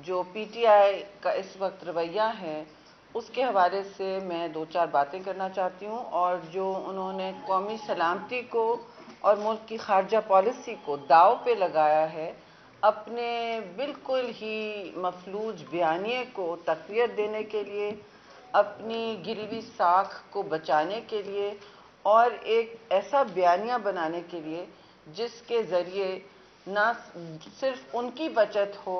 جو P T I کا اس وقت رویہ ہے اس کے حوالے سے میں دو چار باتیں کرنا چاہتی ہوں، اور جو انہوں نے قومی سلامتی کو اور ملک کی خارجہ پالیسی کو داؤ پہ لگایا ہے اپنے بالکل ہی مفلوج بیانیے کو تقویت دینے کے لیے، اپنی گری ہوئی ساکھ کو بچانے کے لیے، اور ایک ایسا بیانیہ بنانے کے لیے جس کے ذریعے نہ صرف ان کی بچت ہو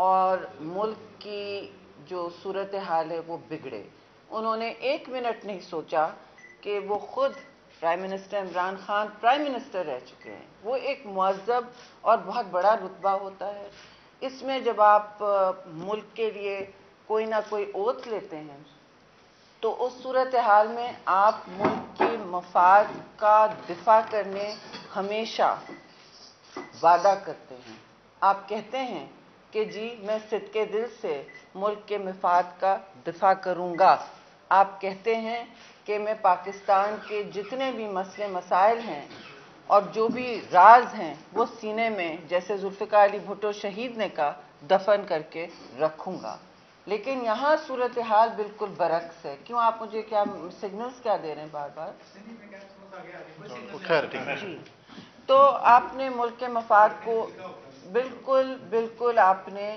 اور ملک کی جو صورتحال ہے وہ بگڑے۔ انہوں نے ایک منٹ نہیں سوچا کہ وہ خود prime minister Imran Khan prime minister رہ چکے ہیں۔ وہ ایک معذب اور بہت بڑا رتبہ ہوتا ہے۔ اس میں جب آپ ملک کے لیے کوئی نہ کوئی اوتھ لیتے ہیں تو اس صورتحال میں آپ ملک کے مفاد کا دفاع کرنے ہمیشہ وعدہ کرتے ہیں۔ آپ کہتے ہیں کہ جی میں صدقے دل سے ملک کے مفاد کا دفاع کروں گا۔ آپ کہتے ہیں کہ میں پاکستان کے جتنے بھی مسئلے مسائل ہیں اور جو بھی راز ہیں وہ سینے میں، جیسے ذوالفقار علی بھٹو شہید نے کہا، دفن کر کے رکھوں گا۔ لیکن یہاں صورتحال بالکل برعکس ہے۔ کیوں آپ مجھے کیا سگنلز کیا دے رہے ہیں بار بار؟ جی، تو آپ نے ملک کے مفاد کو بالکل آپ نے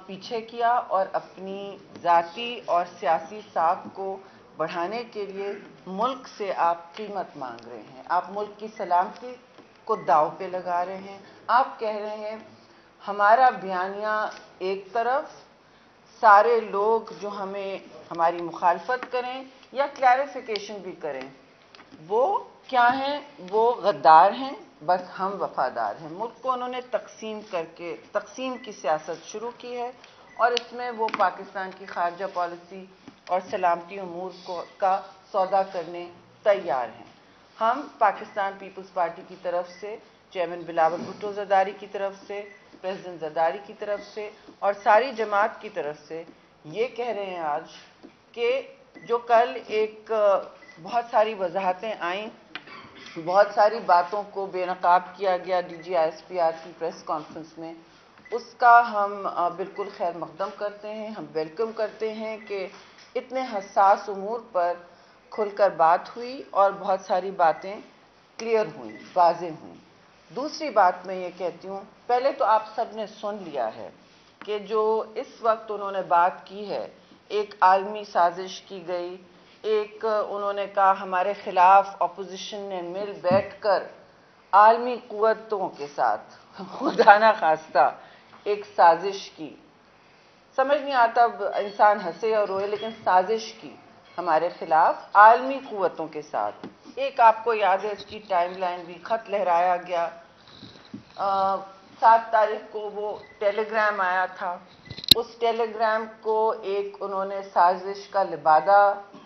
پیچھے کیا اور اپنی ذاتی اور سیاسی ساکھ کو بڑھانے کے لیے ملک سے آپ قیمت مانگ رہے ہیں۔ آپ ملک کی سلامتی کو داؤ پہ لگا رہے ہیں۔ آپ کہہ رہے ہیں ہمارا بیانیہ ایک طرف، سارے لوگ جو ہماری مخالفت کریں یا کلیریفیکیشن بھی کریں وہ کیا ہیں؟ وہ غدار ہیں، بس ہم وفادار ہیں۔ ملک کو انہوں نے تقسیم کی سیاست شروع کی ہے، اور اس میں وہ پاکستان کی خارجہ پالیسی اور سلامتی امور کا سودا کرنے تیار ہیں۔ ہم پاکستان پیپلز پارٹی کی طرف سے، چیئرمین بلاول بھٹو زرداری کی طرف سے، پریزیڈنٹ زرداری کی طرف سے اور ساری جماعت کی طرف سے یہ کہہ رہے ہیں آج کہ جو کل ایک بہت ساری وضاحتیں آئیں، بہت ساری باتوں کو بے نقاب کیا گیا D G I S P R کی پریس کانفرنس میں، اس کا ہم بالکل خیر مقدم کرتے ہیں۔ ہم ویلکم کرتے ہیں کہ اتنے حساس امور پر کھل کر بات ہوئی اور بہت ساری باتیں کلیئر ہوئیں، واضح ہوئیں۔ دوسری بات میں یہ کہتی ہوں، پہلے تو آپ سب نے سن لیا ہے کہ جو اس وقت انہوں نے بات کی ہے، ایک عالمی سازش کی گئی، ایک انہوں نے کہا ہمارے خلاف اپوزیشن نے مل بیٹھ کر عالمی قوتوں کے ساتھ خدا نہ خواستہ ایک سازش کی۔ سمجھ نہیں آتا اب انسان ہنسے اور روئے، لیکن سازش کی ہمارے خلاف عالمی قوتوں کے ساتھ۔ ایک آپ کو یاد ہے اس کی ٹائم لائن بھی، خط لہرایا گیا، 7 تاریخ کو وہ ٹیلی گرام آیا تھا، اس ٹیلی گرام کو ایک انہوں نے سازش کا لبادہ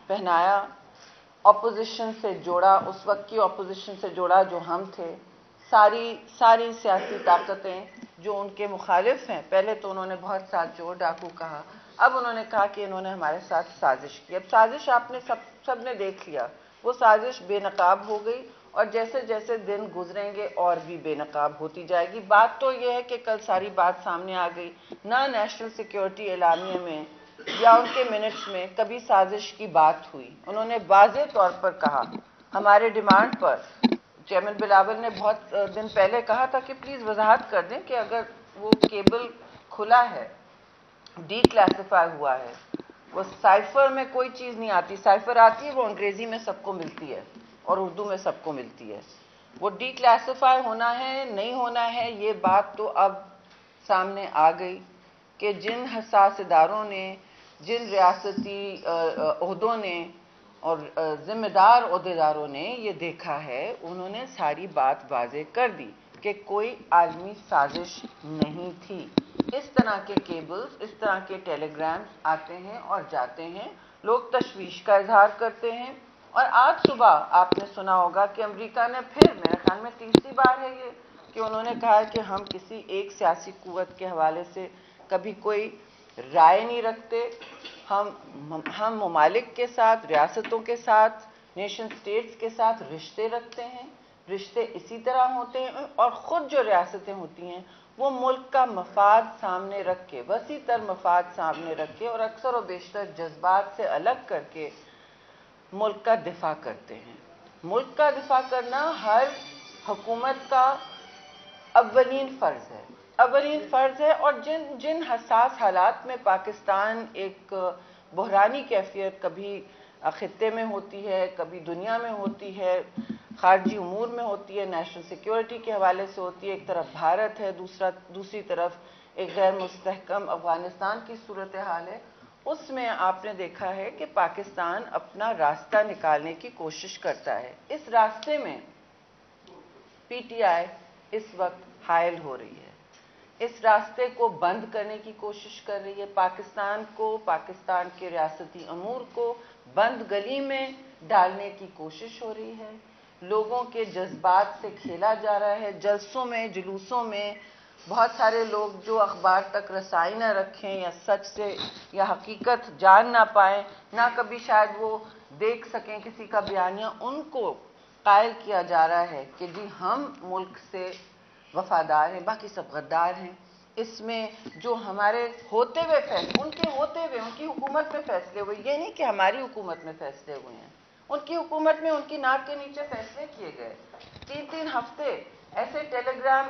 پہنایا، اپوزیشن سے جوڑا، اس وقت کی اپوزیشن سے جوڑا جو ہم تھے، ساری سیاسی طاقتیں جو ان کے مخالف ہیں۔ پہلے تو انہوں نے بہت ساتھ چور ڈاکو کہا، اب انہوں نے کہا کہ انہوں نے ہمارے ساتھ سازش کی۔ اب سازش آپ نے سب نے دیکھ لیا، وہ سازش بے نقاب ہو گئی، اور جیسے جیسے دن گزریں گے اور بھی بے نقاب ہوتی جائے گی۔ بات تو یہ ہے کہ کل ساری بات سامنے آ گئی، نہ نیشنل سیکیورٹی اعلامیہ میں یا ان کے منٹس میں کبھی سازش کی بات ہوئی۔ انہوں نے واضح طور پر کہا ہمارے ڈیمانڈ پر، چیئرمین بلاول نے بہت دن پہلے کہا تھا کہ پلیز وضاحت کر دیں کہ اگر وہ کیبل کھلا ہے، ڈی کلاسیفائی ہوا ہے، وہ سائفر میں کوئی چیز نہیں آتی، سائفر آتی ہے وہ انگریزی میں سب کو ملتی ہے اور اردو میں سب کو ملتی ہے، وہ ڈی کلاسیفائی ہونا ہے نہیں ہونا ہے، یہ بات تو اب سامنے آ گئی کہ جن حساس اداروں نے، جن ریاستی عہدوں نے اور ذمہ دار عہدیداروں نے یہ دیکھا ہے، انہوں نے ساری بات واضح کر دی کہ کوئی عالمی سازش نہیں تھی۔ اس طرح کے کیبلز، اس طرح کے ٹیلی گرامز آتے ہیں اور جاتے ہیں، لوگ تشویش کا اظہار کرتے ہیں، اور آج صبح آپ نے سنا ہوگا کہ امریکہ نے پھر، میرے خیال میں تیسری بار ہے یہ، کہ انہوں نے کہا کہ ہم کسی ایک سیاسی قوت کے حوالے سے کبھی کوئی رائے نہیں رکھتے، ہم ممالک کے ساتھ، ریاستوں کے ساتھ، نیشن سٹیٹس کے ساتھ رشتے رکھتے ہیں، رشتے اسی طرح ہوتے ہیں، اور خود جو ریاستیں ہوتی ہیں وہ ملک کا مفاد سامنے رکھ کے، وسیع تر مفاد سامنے رکھ کے اور اکثر و بیشتر جذبات سے الگ کر کے ملک کا دفاع کرتے ہیں۔ ملک کا دفاع کرنا ہر حکومت کا اولین فرض ہے، اور جن حساس حالات میں پاکستان ایک بحرانی کیفیت کبھی خطے میں ہوتی ہے، کبھی دنیا میں ہوتی ہے، خارجی امور میں ہوتی ہے، نیشنل سیکیورٹی کے حوالے سے ہوتی ہے، ایک طرف بھارت ہے، دوسری طرف ایک غیر مستحکم افغانستان کی صورتحال ہے، اس میں آپ نے دیکھا ہے کہ پاکستان اپنا راستہ نکالنے کی کوشش کرتا ہے۔ اس راستے میں پی ٹی آئی اس وقت حائل ہو رہی ہے، اس راستے کو بند کرنے کی کوشش کر رہی ہے، پاکستان کے ریاستی امور کو بند گلی میں ڈالنے کی کوشش ہو رہی ہے، لوگوں کے جذبات سے کھیلا جا رہا ہے۔ جلسوں میں، جلوسوں میں بہت سارے لوگ جو اخبار تک رسائی نہ رکھیں یا سچ سے یا حقیقت جان نہ پائیں، نہ کبھی شاید وہ دیکھ سکیں کسی کا بیانیہ، ان کو قائل کیا جا رہا ہے کہ جی ہم ملک سے وفادار ہیں، باقی سب غدار ہیں۔ اس میں جو ہمارے ہوتے ہوئے فیصلے، ان کی حکومت میں فیصلے ہوئے، یہ نہیں کہ ہماری حکومت میں فیصلے ہوئے ہیں، ان کی حکومت میں ان کی ناک کے نیچے فیصلے کیے گئے۔ 3 ہفتے ایسے ٹیلی گرام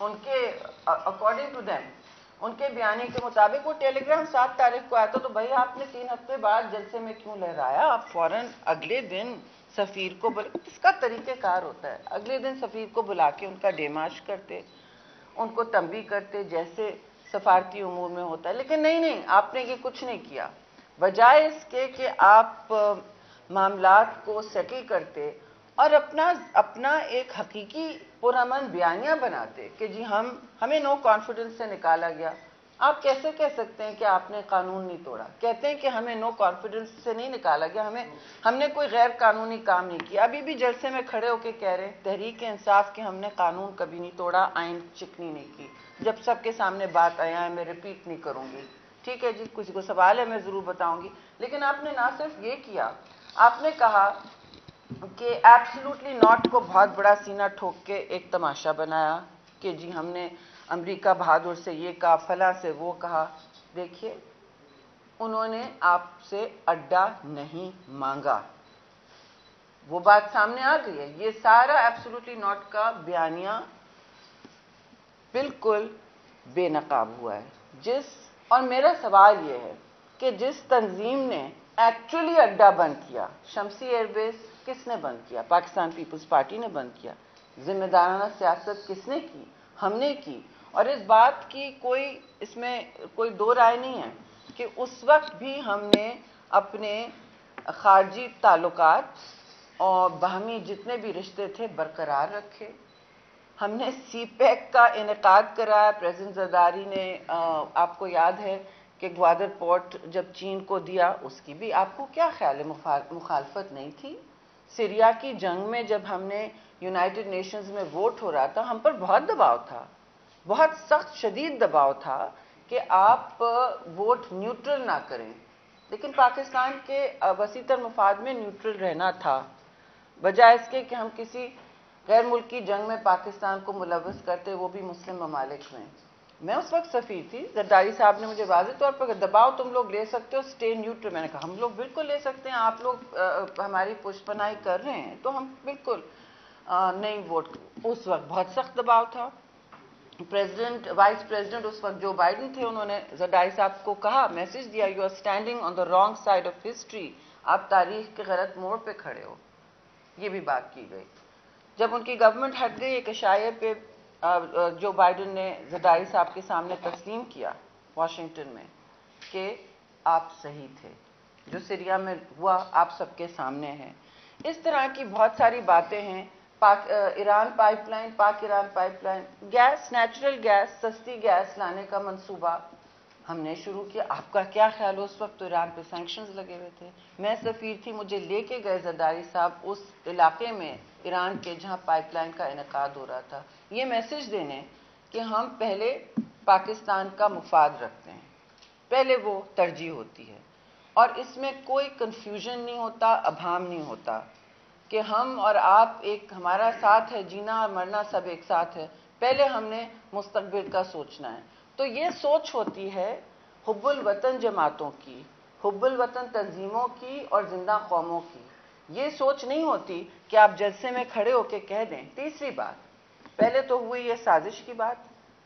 ان کے اکارڈنگ ٹو دیم، ان کے بیانے کے مطابق وہ ٹیلی گرام 7 تاریخ کو آیا تھا، تو بھائی آپ نے 3 ہفتے بعد جلسے میں کیوں لہرایا؟ آپ فوراً اگلے دن سفیر کو اس کا طریقہ کار ہوتا ہے، اگلے دن سفیر کو بلا کے ان کا ڈیمارش کرتے، ان کو تنبیہ کرتے جیسے سفارتی امور میں ہوتا ہے، لیکن نہیں، آپ نے یہ کچھ نہیں کیا۔ بجائے اس کے کہ آپ معاملات کو سیٹل کرتے اور اپنا ایک حقیقی پرامن بیانیہ بناتے کہ جی ہمیں نو کانفیڈنس سے نکالا گیا۔ آپ کیسے کہہ سکتے ہیں کہ آپ نے قانون نہیں توڑا؟ کہتے ہیں کہ ہمیں نو کانفیڈنس سے نہیں نکالا گیا، ہم نے کوئی غیر قانونی کام نہیں کیا۔ ابھی بھی جلسے میں کھڑے ہو کے کہہ رہے ہیں تحریک انصاف کہ ہم نے قانون کبھی نہیں توڑا، آئین چکنی نہیں کی۔ جب سب کے سامنے بات آیا ہے، میں ریپیٹ نہیں کروں گی، ٹھیک ہے جی، کسی کو سوال ہے میں ضرور بتاؤں گی، لیکن آپ نے نہ صرف یہ کیا، آپ نے کہا کہ ایبسلوٹلی ناٹ کو بہت بڑا سینہ ٹھوک کے ایک تماشا بنایا کہ جی ہم نے امریکہ بہادر سے یہ کہا، فلاں سے وہ کہا۔ دیکھیے، انہوں نے آپ سے اڈا نہیں مانگا، وہ بات سامنے آ گئی ہے۔ یہ سارا ایبسلوٹلی ناٹ کا بیانیہ بالکل بے نقاب ہوا ہے۔ اور میرا سوال یہ ہے کہ جس تنظیم نے ایکچولی اڈا بند کیا، شمسی ایئر بیس کس نے بند کیا؟ پاکستان پیپلز پارٹی نے بند کیا۔ ذمہ دارانہ سیاست کس نے کی؟ ہم نے کی۔ اور اس بات کی اس میں کوئی دو رائے نہیں ہے کہ اس وقت بھی ہم نے اپنے خارجی تعلقات اور باہمی جتنے بھی رشتے تھے برقرار رکھے۔ ہم نے سی پیک کا انعقاد کرایا، پریزیڈنٹ زرداری نے، آپ کو یاد ہے کہ گوادر پورٹ جب چین کو دیا، اس کی بھی آپ کو کیا خیال ہے مخالفت نہیں تھی؟ سیریا کی جنگ میں جب ہم نے یونائٹڈ نیشنز میں ووٹ ہو رہا تھا، ہم پر بہت دباؤ تھا، بہت سخت شدید دباؤ تھا کہ آپ ووٹ نیوٹرل نہ کریں، لیکن پاکستان کے وسیع تر مفاد میں نیوٹرل رہنا تھا، بجائے اس کے کہ ہم کسی غیر ملکی جنگ میں پاکستان کو ملوث کرتے، وہ بھی مسلم ممالک میں۔ میں اس وقت سفیر تھی، زرداری صاحب نے مجھے واضح طور پر دباؤ تم لوگ لے سکتے ہو، اسٹے نیوٹرل۔ میں نے کہا ہم لوگ بالکل لے سکتے ہیں، آپ لوگ ہماری پشت پناہی کر رہے ہیں تو ہم بالکل نہیں ووٹ۔ اس وقت بہت سخت دباؤ تھا۔ وائس پریزیڈنٹ اس وقت جو بائیڈن تھے، انہوں نے زرداری صاحب کو کہا، میسج دیا، you are standing on the wrong side of history, آپ تاریخ کے غلط موڑ پہ کھڑے ہو۔ یہ بھی بات کی گئی۔ جب ان کی گورنمنٹ ہٹ گئی، ایک اشاعے پہ جو بائیڈن نے زرداری صاحب کے سامنے تسلیم کیا واشنگٹن میں کہ آپ صحیح تھے، جو سیریا میں ہوا آپ سب کے سامنے ہے۔ اس طرح کی بہت ساری باتیں ہیں۔ Iran pipeline, Pak Iran pipeline, gas, natural gas, سستی گیس لانے کا منصوبہ ہم نے شروع کیا۔ آپ کا کیا خیال ہو؟ اس وقت تو ایران پہ سینکشنز لگے ہوئے تھے، میں سفیر تھی، مجھے لے کے گئے زرداری صاحب اس علاقے میں ایران کے جہاں پائپ لائن کا انعقاد ہو رہا تھا، یہ میسج دینے کہ ہم پہلے پاکستان کا مفاد رکھتے ہیں، پہلے وہ ترجیح ہوتی ہے، اور اس میں کوئی کنفیوژن نہیں ہوتا، ابہام نہیں ہوتا کہ ہم اور آپ ایک، ہمارا ساتھ ہے، جینا اور مرنا سب ایک ساتھ ہے۔ پہلے ہم نے مستقبل کا سوچنا ہے. تو یہ سوچ ہوتی ہے حب الوطن جماعتوں کی, حب الوطن تنظیموں کی اور زندہ قوموں کی. یہ سوچ نہیں ہوتی کہ آپ جلسے میں کھڑے ہو کے کہہ دیں. تیسری بات, پہلے تو ہوئی یہ سازش کی بات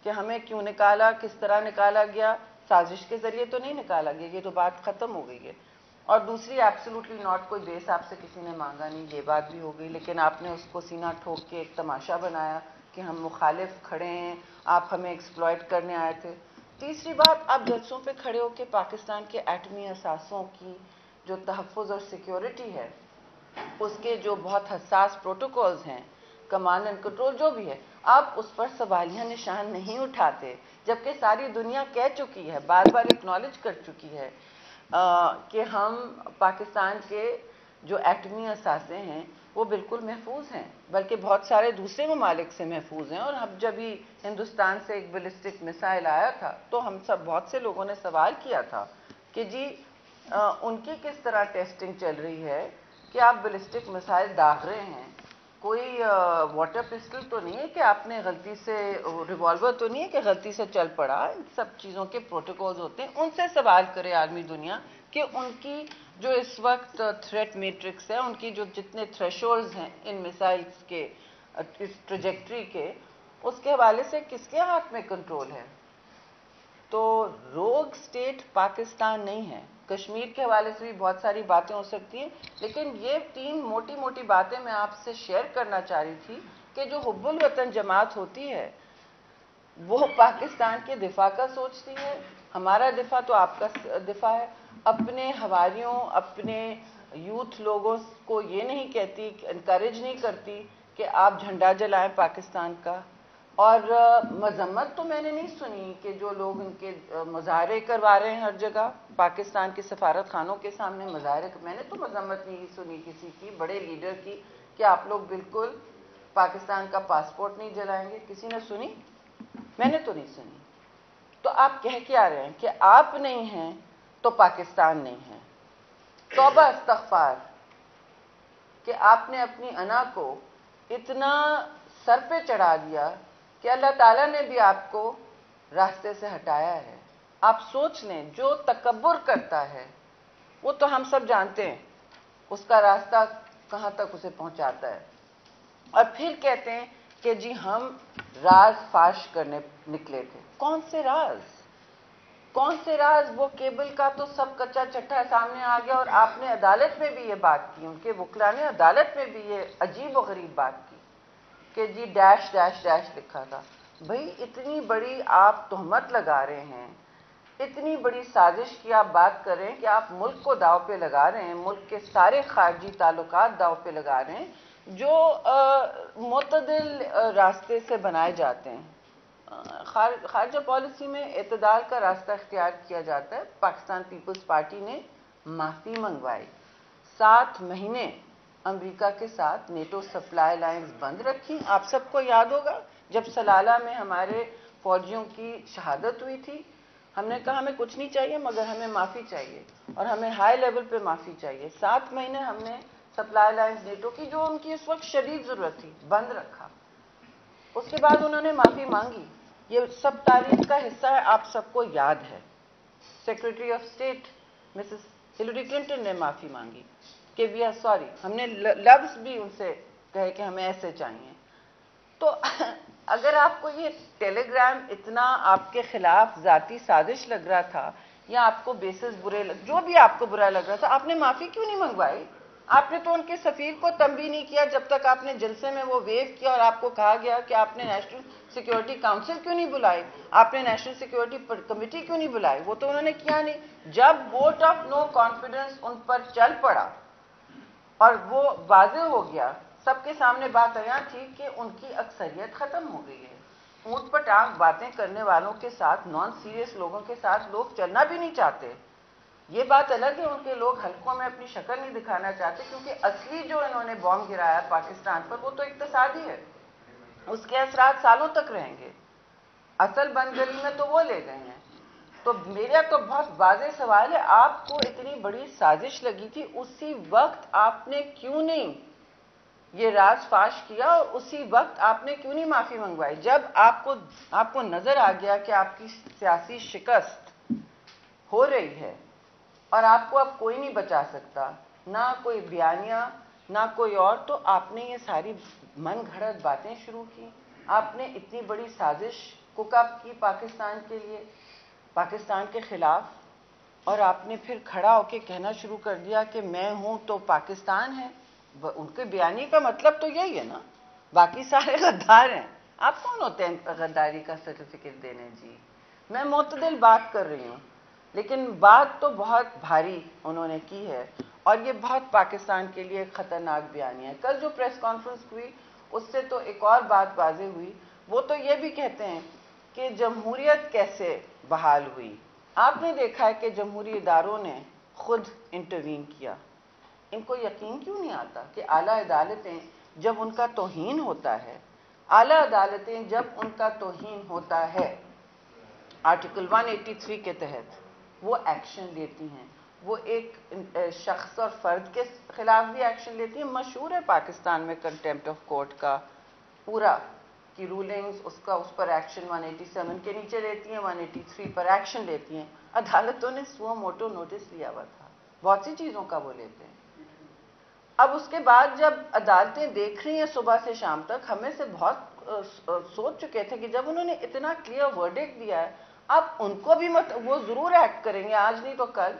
کہ ہمیں کیوں نکالا, کس طرح نکالا گیا, سازش کے ذریعے تو نہیں نکالا گیا, یہ تو بات ختم ہو گئی ہے. اور دوسری ایبسولوٹلی ناٹ, کوئی بیس آپ سے کسی نے مانگا نہیں, یہ بات بھی ہو گئی. لیکن آپ نے اس کو سینہ ٹھوک کے ایک تماشا بنایا کہ ہم مخالف کھڑے ہیں, آپ ہمیں ایکسپلائٹ کرنے آئے تھے. تیسری بات, آپ جلسوں پہ کھڑے ہو کے پاکستان کے ایٹمی اثاثوں کی جو تحفظ اور سیکیورٹی ہے, اس کے جو بہت حساس پروٹوکولز ہیں, کمانڈ اینڈ کنٹرول جو بھی ہے, آپ اس پر سوالیہ نشان نہیں اٹھاتے, جبکہ ساری دنیا کہہ چکی ہے, بار بار اکنالج کر چکی ہے کہ ہم پاکستان کے جو ایٹمی اثاثے ہیں وہ بالکل محفوظ ہیں, بلکہ بہت سارے دوسرے ممالک سے محفوظ ہیں. اور جب ہی ہندوستان سے ایک بیلسٹک میسائل آیا تھا تو ہم سب, بہت سے لوگوں نے سوال کیا تھا کہ جی ان کی کس طرح ٹیسٹنگ چل رہی ہے کہ آپ بیلسٹک میسائل داغ رہے ہیں, کوئی واٹر پسٹل تو نہیں ہے کہ آپ نے غلطی سے, ریوالور تو نہیں ہے کہ غلطی سے چل پڑا. ان سب چیزوں کے پروٹوکولز ہوتے ہیں. ان سے سوال کرے عالمی دنیا کہ ان کی جو اس وقت تھریٹ میٹرکس ہے, ان کی جو جتنے تھریشولڈز ہیں ان میسائلز کے, اس ٹریجیکٹری کے, اس کے حوالے سے کس کے ہاتھ میں کنٹرول ہے. تو روگ سٹیٹ پاکستان نہیں ہے. کشمیر کے حوالے سے بھی بہت ساری باتیں ہو سکتی ہیں, لیکن یہ تین موٹی موٹی باتیں میں آپ سے شیئر کرنا چاہ رہی تھی کہ جو حب الوطن جماعت ہوتی ہے وہ پاکستان کے دفاع کا سوچتی ہے. ہمارا دفاع تو آپ کا دفاع ہے. اپنے حواریوں, اپنے یوتھ لوگوں کو یہ نہیں کہتی, انکریج نہیں کرتی کہ آپ جھنڈا جلائیں پاکستان کا. اور مذمت تو میں نے نہیں سنی کہ جو لوگ ان کے مظاہرے کروا رہے ہیں ہر جگہ, پاکستان کے سفارت خانوں کے سامنے مظاہرے, میں نے تو مذمت نہیں سنی کسی کی, بڑے لیڈر کی, کہ آپ لوگ بالکل پاکستان کا پاسپورٹ نہیں جلائیں گے. کسی نے سنی؟ میں نے تو نہیں سنی. تو آپ کہہ کے آ رہے ہیں کہ آپ نہیں ہیں تو پاکستان نہیں ہے. توبہ استغفار کہ آپ نے اپنی انا کو اتنا سر پہ چڑھا دیا کہ اللہ تعالیٰ نے بھی آپ کو راستے سے ہٹایا ہے. آپ سوچ لیں, جو تکبر کرتا ہے وہ تو ہم سب جانتے ہیں اس کا راستہ کہاں تک اسے پہنچاتا ہے. اور پھر کہتے ہیں کہ جی ہم راز فاش کرنے نکلے تھے. کون سے راز, کون سے راز؟ وہ کیبل کا تو سب کچا چٹھا سامنے آ گیا, اور آپ نے عدالت میں بھی یہ بات کی, ان کے وکلا نے عدالت میں بھی یہ عجیب و غریب بات کی کہ جی ڈیش ڈیش ڈیش لکھا تھا. بھئی اتنی بڑی آپ تہمت لگا رہے ہیں, اتنی بڑی سازش کی آپ بات کر رہے ہیں کہ آپ ملک کو داؤ پہ لگا رہے ہیں, ملک کے سارے خارجی تعلقات داؤ پہ لگا رہے ہیں جو معتدل راستے سے بنائے جاتے ہیں. خارجہ پالیسی میں اعتدال کا راستہ اختیار کیا جاتا ہے. پاکستان پیپلز پارٹی نے معافی منگوائی, 7 مہینے امریکہ کے ساتھ نیٹو سپلائی لائنز بند رکھی. آپ سب کو یاد ہوگا جب سلالہ میں ہمارے فوجیوں کی شہادت ہوئی تھی, ہم نے کہا ہمیں کچھ نہیں چاہیے مگر ہمیں معافی چاہیے, اور ہمیں ہائی لیول پہ معافی چاہیے. 7 مہینے ہم نے سپلائی لائنز نیٹو کی, جو ان کی اس وقت شدید ضرورت تھی, بند رکھا. اس کے بعد انہوں نے معافی مانگی. یہ سب تاریخ کا حصہ ہے, آپ سب کو یاد ہے. Secretary of state Mrs Hillary Clinton نے معافی مانگی کہ وی آر سوری. ہم نے لفظ بھی ان سے کہے کہ ہمیں ایسے چاہیے. تو اگر آپ کو یہ ٹیلی گرام اتنا آپ کے خلاف ذاتی سازش لگ رہا تھا, یا آپ کو بیسز برے جو بھی آپ کو برا لگ رہا تھا, آپ نے معافی کیوں نہیں منگوائی؟ آپ نے تو ان کے سفیر کو تنبیہ نہیں کیا جب تک آپ نے جلسے میں وہ ویو کیا, اور آپ کو کہا گیا کہ آپ نے نیشنل سیکیورٹی کاؤنسل کیوں نہیں بلائی, آپ نے نیشنل سیکیورٹی کمیٹی کیوں نہیں بلائی. وہ تو انہوں نے کیا نہیں. جب ووٹ آف نو کانفیڈنس ان پر چل پڑا اور وہ واضح ہو گیا, سب کے سامنے بات عیاں تھی کہ ان کی اکثریت ختم ہو گئی ہے. اونٹ پر ٹانگ باتیں کرنے والوں کے ساتھ, نان سیریس لوگوں کے ساتھ لوگ چلنا بھی نہیں چاہتے. یہ بات الگ ہے, ان کے لوگ حلقوں میں اپنی شکل نہیں دکھانا چاہتے, کیونکہ اصلی جو انہوں نے بام گرایا پاکستان پر وہ تو اقتصادی ہے, اس کے اثرات سالوں تک رہیں گے. اصل بندگری میں تو وہ لے گئے ہیں. تو میرا تو بہت واضح سوال ہے, آپ کو اتنی بڑی سازش لگی تھی, اسی وقت آپ نے کیوں نہیں یہ راز فاش کیا اور اسی وقت آپ نے کیوں نہیں معافی منگوائی؟ جب آپ کو نظر آ گیا کہ آپ کی سیاسی شکست ہو رہی ہے اور آپ کو اب کوئی نہیں بچا سکتا، نہ کوئی بیانیہ نہ کوئی اور، تو آپ نے یہ ساری من گھڑت باتیں شروع کی. آپ نے اتنی بڑی سازش کوک اپ کی پاکستان کے لیے، پاکستان کے خلاف، اور آپ نے پھر کھڑا ہو کے کہنا شروع کر دیا کہ میں ہوں تو پاکستان ہے. ان کے بیانی کا مطلب تو یہی ہے نا، باقی سارے غدار ہیں. آپ کون ہوتے ہیں غداری کا سرٹیفکیٹ دینے؟ جی میں معتدل بات کر رہی ہوں، لیکن بات تو بہت بھاری انہوں نے کی ہے، اور یہ بہت پاکستان کے لیے خطرناک بیانیہ ہے. کل جو پریس کانفرنس ہوئی اس سے تو ایک اور بات واضح ہوئی. وہ تو یہ بھی کہتے ہیں کہ جمہوریت کیسے بحال ہوئی. آپ نے دیکھا ہے کہ جمہوری اداروں نے خود انٹروین کیا. ان کو یقین کیوں نہیں آتا کہ اعلیٰ عدالتیں جب ان کا توہین ہوتا ہے، اعلیٰ عدالتیں جب ان کا توہین ہوتا ہے آرٹیکل 183 کے تحت وہ ایکشن لیتی ہیں. وہ ایک شخص اور فرد کے خلاف بھی ایکشن لیتی ہیں. مشہور ہے پاکستان میں کنٹیمپٹ آف کورٹ کا پورا کی رولنگز، اس پر ایکشن 187 کے نیچے لیتی ہیں، 183 پر ایکشن لیتی ہیں. عدالتوں نے سو موٹو نوٹس لیا ہوا تھا، بہت سی چیزوں کا وہ لیتے ہیں. اب اس کے بعد جب عدالتیں دیکھ رہی ہیں صبح سے شام تک، ہمیں سے بہت سوچ چکے تھے کہ جب انہوں نے اتنا کلیئر ورڈکٹ دیا ہے، اب ان کو بھی وہ ضرور ایکٹ کریں گے، آج نہیں تو کل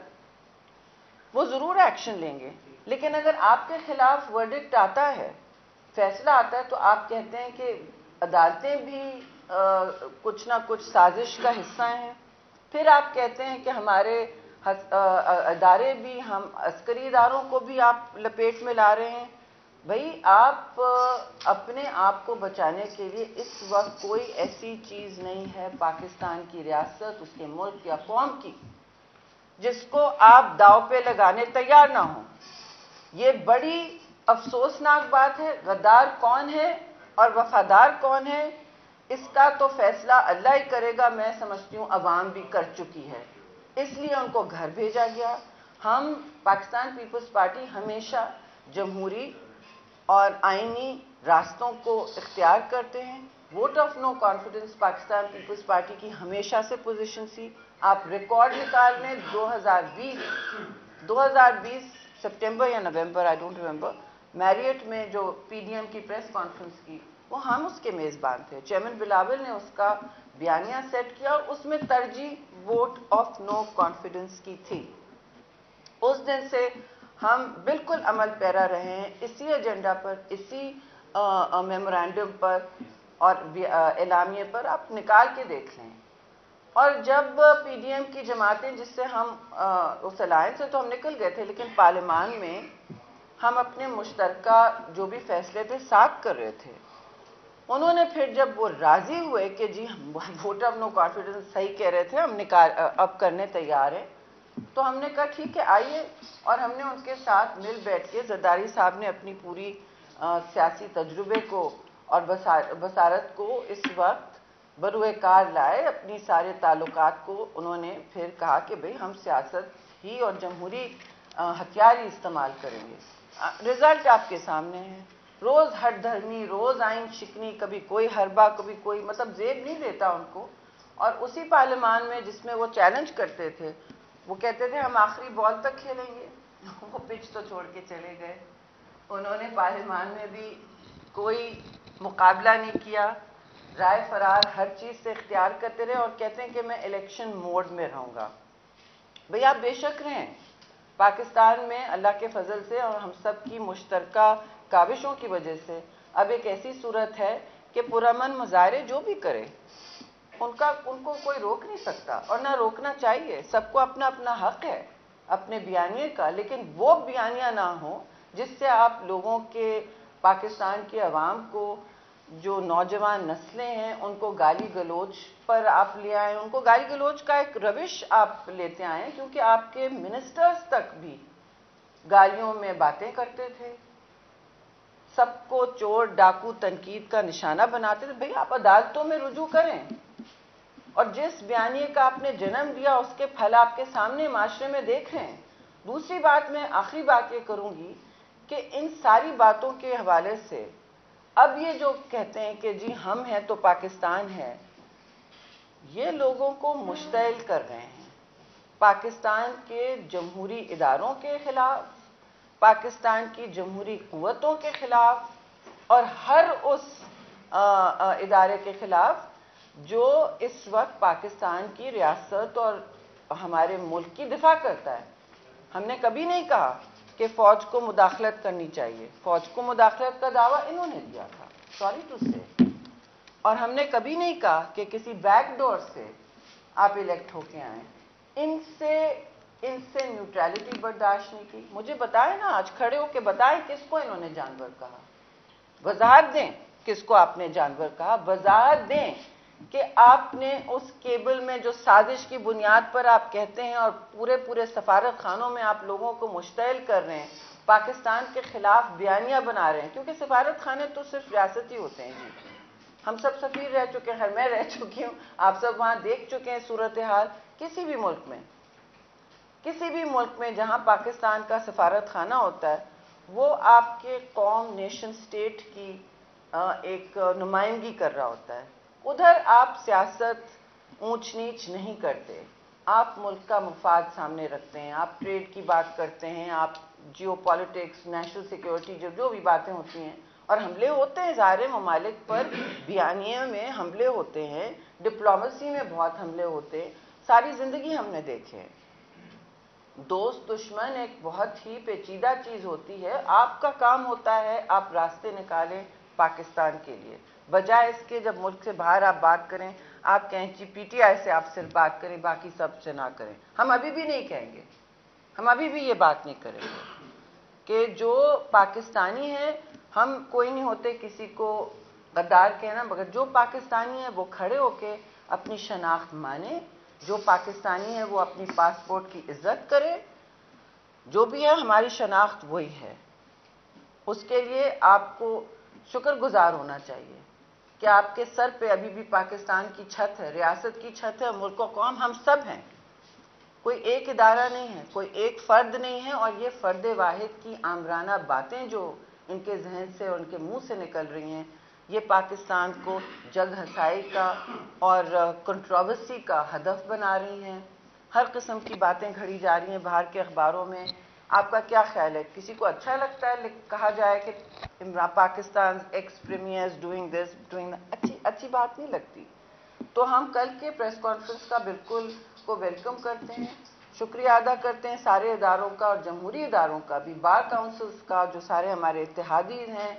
وہ ضرور ایکشن لیں گے. لیکن اگر آپ کے خلاف ورڈکٹ آتا ہے، فیصلہ آتا ہے، تو آپ کہتے ہیں کہ عدالتیں بھی کچھ نہ کچھ سازش کا حصہ ہیں. پھر آپ کہتے ہیں کہ ہمارے ادارے بھی، ہم عسکری اداروں کو بھی آپ لپیٹ میں لا رہے ہیں. بھئی آپ اپنے آپ کو بچانے کے لیے اس وقت کوئی ایسی چیز نہیں ہے پاکستان کی ریاست، اس کے ملک یا قوم کی، جس کو آپ داؤ پہ لگانے تیار نہ ہوں. یہ بڑی افسوسناک بات ہے. غدار کون ہے اور وفادار کون ہے، اس کا تو فیصلہ اللہ ہی کرے گا. میں سمجھتی ہوں عوام بھی کر چکی ہے، اس لیے ان کو گھر بھیجا گیا. ہم پاکستان پیپلز پارٹی ہمیشہ جمہوری اور آئینی راستوں کو اختیار کرتے ہیں. Vote of no confidence Pakistan Peoples Party کی ہمیشہ سے پوزیشن تھی. آپ ریکارڈ نکال لیں، 2020 سپٹمبر یا نومبر، آئی ڈونٹ ریمبر، میریٹ میں جو پی ڈی ایم کی پریس کانفرنس کی، وہ ہم اس کے میزبان تھے. چیئرمین بلاول نے اس کا بیانیہ سیٹ کیا اور اس میں ترجیح ووٹ آف نو کانفیڈنس کی تھی. اس دن سے ہم بالکل عمل پیرا رہے ہیں اسی ایجنڈا پر، اسی میمورینڈم پر اور اعلامیے پر. آپ نکال کے دیکھ لیں. اور جب پی ڈی ایم کی جماعتیں، جس سے ہم اس الائنس سے تو ہم نکل گئے تھے، لیکن پارلیمان میں ہم اپنے مشترکہ جو بھی فیصلے تھے ساتھ کر رہے تھے. انہوں نے پھر جب وہ راضی ہوئے کہ جی ہم ووٹ آف نو کانفیڈنس صحیح کہہ رہے تھے، ہم اب کرنے تیار ہیں، تو ہم نے کہا ٹھیک ہے آئیے. اور ہم نے ان کے ساتھ مل بیٹھ کے، زرداری صاحب نے اپنی پوری سیاسی تجربے کو اور بصارت کو اس وقت بروئے کار لائے. اپنی سارے تعلقات کو انہوں نے پھر کہا کہ بھئی ہم سیاست ہی اور جمہوری ہتھیار ہی استعمال کریں گے. رزلٹ آپ کے سامنے ہے. روز ہٹ دھرمی، روز آئین شکنی، کبھی کوئی حربہ، کبھی کوئی، مطلب زیب نہیں دیتا ان کو. اور اسی پارلیمان میں جس میں وہ چیلنج کرتے تھے، وہ کہتے تھے ہم آخری بال تک کھیلیں گے، وہ پچ تو چھوڑ کے چلے گئے. انہوں نے پارلیمان میں بھی کوئی مقابلہ نہیں کیا، رائے فرار ہر چیز سے اختیار کرتے رہے اور کہتے ہیں کہ میں الیکشن موڈ میں رہوں گا. بھئی آپ بے شک رہیں. پاکستان میں اللہ کے فضل سے اور ہم سب کی مشترکہ کاوشوں کی وجہ سے اب ایک ایسی صورت ہے کہ پرامن مظاہرے جو بھی کرے ان کو کوئی روک نہیں سکتا، اور نہ روکنا چاہیے. سب کو اپنا اپنا حق ہے اپنے بیانیے کا، لیکن وہ بیانیہ نہ ہو جس سے آپ لوگوں کے، پاکستان کے عوام کو، جو نوجوان نسلیں ہیں ان کو گالی گلوچ پر آپ لے آئیں. ان کو گالی گلوچ کا ایک روش آپ لیتے آئیں، کیونکہ آپ کے منسٹرز تک بھی گالیوں میں باتیں کرتے تھے، سب کو چور ڈاکو تنقید کا نشانہ بناتے تھے. بھئی آپ عدالتوں میں رجوع کریں، اور جس بیانیے کا آپ نے جنم دیا اس کے پھل آپ کے سامنے معاشرے میں دیکھ رہے ہیں. دوسری بات، میں آخری بات یہ کروں گی کہ ان ساری باتوں کے حوالے سے اب یہ جو کہتے ہیں کہ جی ہم ہیں تو پاکستان ہے، یہ لوگوں کو مشتعل کر رہے ہیں پاکستان کے جمہوری اداروں کے خلاف، پاکستان کی جمہوری قوتوں کے خلاف، اور ہر اس ادارے کے خلاف جو اس وقت پاکستان کی ریاست اور ہمارے ملک کی دفاع کرتا ہے۔ ہم نے کبھی نہیں کہا کہ فوج کو مداخلت کرنی چاہیے، فوج کو مداخلت کا دعویٰ انہوں نے دیا تھا، سوری ٹو سے، اور ہم نے کبھی نہیں کہا کہ کسی بیک ڈور سے آپ الیکٹ ہو کے آئیں۔ ان سے نیوٹرلٹی برداشت نہیں کی۔ مجھے بتائیں نا، آج کھڑے ہو کے بتائیں کس کو انہوں نے جانور کہا، وضاحت دیں کس کو آپ نے جانور کہا، وضاحت دیں کہ آپ نے اس کیبل میں جو سازش کی بنیاد پر آپ کہتے ہیں اور پورے سفارت خانوں میں آپ لوگوں کو مشتعل کر رہے ہیں، پاکستان کے خلاف بیانیاں بنا رہے ہیں، کیونکہ سفارت خانے تو صرف ریاستی ہوتے ہیں جی، ہم سب سفیر رہ چکے ہیں، خیر میں رہ چکی ہوں، آپ سب وہاں دیکھ چکے ہیں صورتحال۔ کسی بھی ملک میں جہاں پاکستان کا سفارت خانہ ہوتا ہے، وہ آپ کے قوم، نیشن سٹیٹ کی ایک نمائندگی کر رہا ہوتا ہے۔ ادھر آپ سیاست اونچ نیچ نہیں کرتے، آپ ملک کا مفاد سامنے رکھتے ہیں، آپ ٹریڈ کی بات کرتے ہیں، آپ جیو پالیٹکس، نیشنل سیکیورٹی، جو بھی باتیں ہوتی ہیں، اور حملے ہوتے ہیں ظاہر ممالک پر، بیانیے میں حملے ہوتے ہیں، ڈپلومیسی میں بہت حملے ہوتے ہیں، ساری زندگی ہم نے دیکھے۔ دوست دشمن ایک بہت ہی پیچیدہ چیز ہوتی ہے، آپ کا کام ہوتا ہے آپ راستے نکالیں پاکستان کے لیے، بجائے اس کے جب ملک سے باہر آپ بات کریں، آپ کہیں جی پی ٹی آئی سے آپ صرف بات کریں، باقی سب سے نہ کریں۔ ہم ابھی بھی نہیں کہیں گے، ہم ابھی بھی یہ بات نہیں کریں گے کہ جو پاکستانی ہیں، ہم کوئی نہیں ہوتے کسی کو غدار کہنا، مگر جو پاکستانی ہیں وہ کھڑے ہو کے اپنی شناخت مانے، جو پاکستانی ہے وہ اپنی پاسپورٹ کی عزت کرے، جو بھی ہے ہماری شناخت وہی ہے۔ اس کے لیے آپ کو شکر گزار ہونا چاہیے کہ آپ کے سر پہ ابھی بھی پاکستان کی چھت ہے، ریاست کی چھت ہے، ملک و قوم ہم سب ہیں، کوئی ایک ادارہ نہیں ہے، کوئی ایک فرد نہیں ہے، اور یہ فرد واحد کی آمرانہ باتیں جو ان کے ذہن سے اور ان کے منہ سے نکل رہی ہیں، یہ پاکستان کو جگ ہسائی کا اور کنٹروورسی کا ہدف بنا رہی ہیں۔ ہر قسم کی باتیں گھڑی جا رہی ہیں باہر کے اخباروں میں۔ آپ کا کیا خیال ہے؟ کسی کو اچھا لگتا ہے کہا جائے کہ Pakistan ex premier is doing this doing, اچھی بات نہیں لگتی۔ تو ہم کل کے پریس کانفرنس کا بالکل کو ویلکم کرتے ہیں، شکریہ ادا کرتے ہیں سارے اداروں کا اور جمہوری اداروں کا بھی، بار کاؤنسلز کا، جو سارے ہمارے اتحادی ہیں،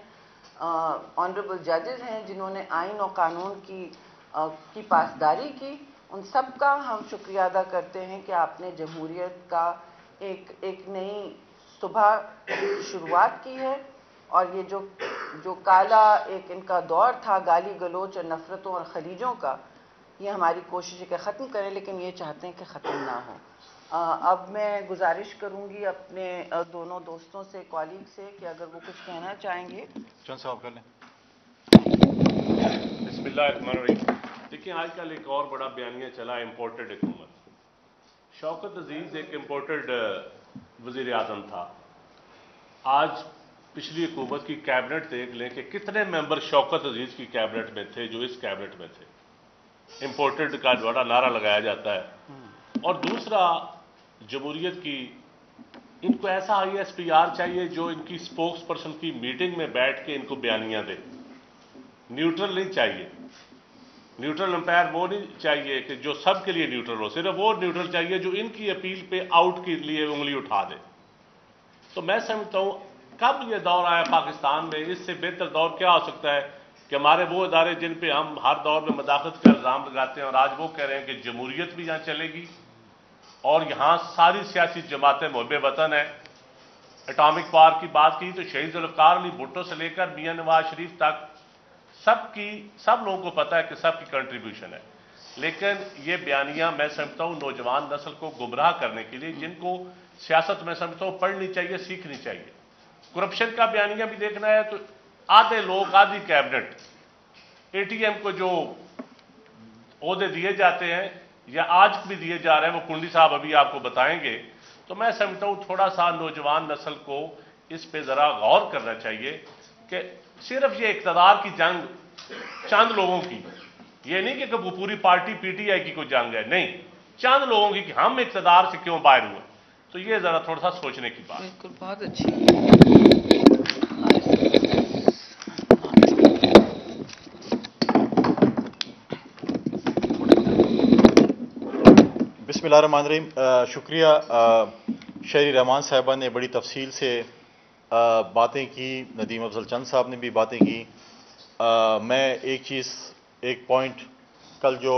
آنریبل ججز ہیں جنہوں نے آئین و قانون کی پاسداری کی، ان سب کا ہم شکریہ ادا کرتے ہیں کہ آپ نے جمہوریت کا ایک نئی صبح شروعات کی ہے، اور یہ جو کالا ایک ان کا دور تھا گالی گلوچ اور نفرتوں اور خلیجوں کا، یہ ہماری کوشش ہے کہ ختم کریں، لیکن یہ چاہتے ہیں کہ ختم نہ ہو۔ اب میں گزارش کروں گی اپنے دونوں دوستوں سے، کالیگ سے، کہ اگر وہ کچھ کہنا چاہیں گے۔ چند صاحب کر لیں۔ بسم اللہ الرحمن الرحیم۔ دیکھیں، آج کل ایک اور بڑا بیانیہ چلا ہے، امپورٹڈ حکومت۔ شوکت عزیز ایک امپورٹڈ وزیر اعظم تھا۔ آج پچھلی حکومت کی کیبنٹ دیکھ لیں کہ کتنے ممبر شوکت عزیز کی کیبنٹ میں تھے جو اس کیبنٹ میں تھے۔ امپورٹڈ کا بڑا نعرہ لگایا جاتا ہے۔ اور دوسرا، جمہوریت کی ان کو ایسا آئی ایس پی آر چاہیے جو ان کی اسپوکس پرسن کی میٹنگ میں بیٹھ کے ان کو بیانیاں دے۔ نیوٹرل نہیں چاہیے، نیوٹرل امپائر وہ نہیں چاہیے کہ جو سب کے لیے نیوٹرل ہو، صرف وہ نیوٹرل چاہیے جو ان کی اپیل پہ آؤٹ کے لیے انگلی اٹھا دے۔ تو میں سمجھتا ہوں کب یہ دور آیا پاکستان میں، اس سے بہتر دور کیا ہو سکتا ہے کہ ہمارے وہ ادارے جن پہ ہم ہر دور میں مداخلت کا الزام لگاتے ہیں، اور آج وہ کہہ رہے ہیں کہ جمہوریت بھی یہاں چلے گی، اور یہاں ساری سیاسی جماعتیں محب وطن ہیں۔ اٹامک پاور کی بات کی تو شہید ذوالفقار علی بھٹو سے لے کر میاں نواز شریف تک سب لوگوں کو پتہ ہے کہ سب کی کنٹریبیوشن ہے، لیکن یہ بیانیاں میں سمجھتا ہوں نوجوان نسل کو گمراہ کرنے کے لیے، جن کو سیاست میں سمجھتا ہوں پڑھنی چاہیے، سیکھنی چاہیے۔ کرپشن کا بیانیہ بھی دیکھنا ہے تو آدھے لوگ، آدھی کیبنٹ، اے ٹی ایم کو جو عہدے دیے جاتے ہیں یا آج بھی دیے جا رہے ہیں، وہ کنڈی صاحب ابھی آپ کو بتائیں گے۔ تو میں سمجھتا ہوں تھوڑا سا نوجوان نسل کو اس پہ ذرا غور کرنا چاہیے کہ صرف یہ اقتدار کی جنگ چند لوگوں کی، یہ نہیں کہ وہ پوری پارٹی پی ٹی آئی کی کوئی جنگ ہے، نہیں، چند لوگوں کی کہ ہم اقتدار سے کیوں باہر ہوئے. تو یہ ذرا تھوڑا سا سوچنے کی بات. بالکل، بہت اچھی. بسم اللہ الرحمن الرحیم. شکریہ شہری رحمان صاحبہ نے بڑی تفصیل سے باتیں کی، ندیم افضل چند صاحب نے بھی باتیں کی. میں ایک پوائنٹ کل جو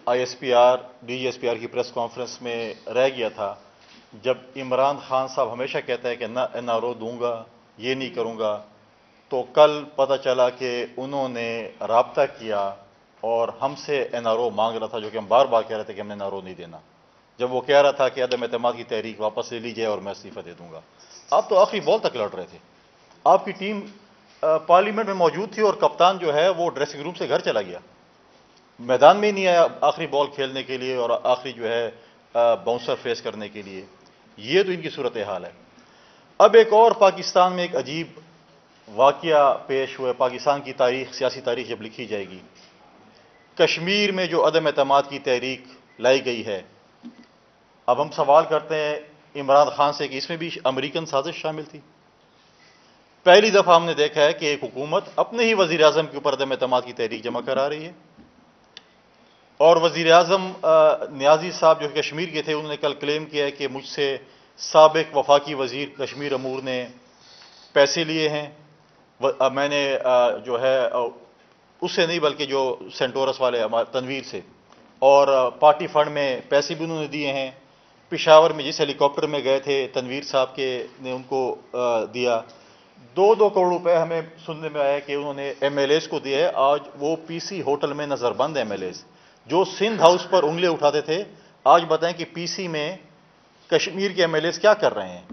I S P R D G S P R کی پریس کانفرنس میں رہ گیا تھا، جب عمران خان صاحب ہمیشہ کہتا ہے کہ نہ این آر او دوں گا، یہ نہیں کروں گا، تو کل پتہ چلا کہ انہوں نے رابطہ کیا اور ہم سے این آر او مانگ رہا تھا، جو کہ ہم بار بار کہہ رہے تھے کہ ہم نے این آر او نہیں دینا، جب وہ کہہ رہا تھا کہ عدم اعتماد کی تحریک واپس لے لی جائے اور میں استعفیٰ دے دوں گا. آپ تو آخری بال تک لڑ رہے تھے. آپ کی ٹیم پارلیمنٹ میں موجود تھی اور کپتان جو ہے وہ ڈریسنگ روم سے گھر چلا گیا، میدان میں ہی نہیں آیا آخری بال کھیلنے کے لیے اور آخری جو ہے باؤنسر فیس کرنے کے لیے. یہ تو ان کی صورتحال ہے. اب ایک اور پاکستان میں ایک عجیب واقعہ پیش ہوا ہے. پاکستان کی تاریخ، سیاسی تاریخ جب لکھی جائے گی، کشمیر میں جو عدم اعتماد کی تحریک لائی گئی ہے، اب ہم سوال کرتے ہیں عمران خان سے کہ اس میں بھی امریکن سازش شامل تھی. پہلی دفعہ ہم نے دیکھا ہے کہ ایک حکومت اپنے ہی وزیر اعظم کے اوپر عدم اعتماد کی تحریک جمع کرا رہی ہے. اور وزیر اعظم نیازی صاحب جو کشمیر کے تھے، انہوں نے کل کلیم کیا ہے کہ مجھ سے سابق وفاقی وزیر کشمیر امور نے پیسے لیے ہیں. میں نے جو ہے اس سے نہیں بلکہ جو سینٹورس والے تنویر سے، اور پارٹی فنڈ میں پیسے بھی انہوں نے دیے ہیں. پشاور میں جس ہیلی کاپٹر میں گئے تھے تنویر صاحب کے نے ان کو دیا. 2 کروڑ روپے ہمیں سننے میں آیا کہ انہوں نے ایم ایل ایز کو دیا ہے. آج وہ پی سی ہوٹل میں نظر بند ایم ایل ایز جو سندھ ہاؤس پر انگلیاں اٹھاتے تھے، آج بتائیں کہ پی سی میں کشمیر کے ایم ایل ایز کیا کر رہے ہیں.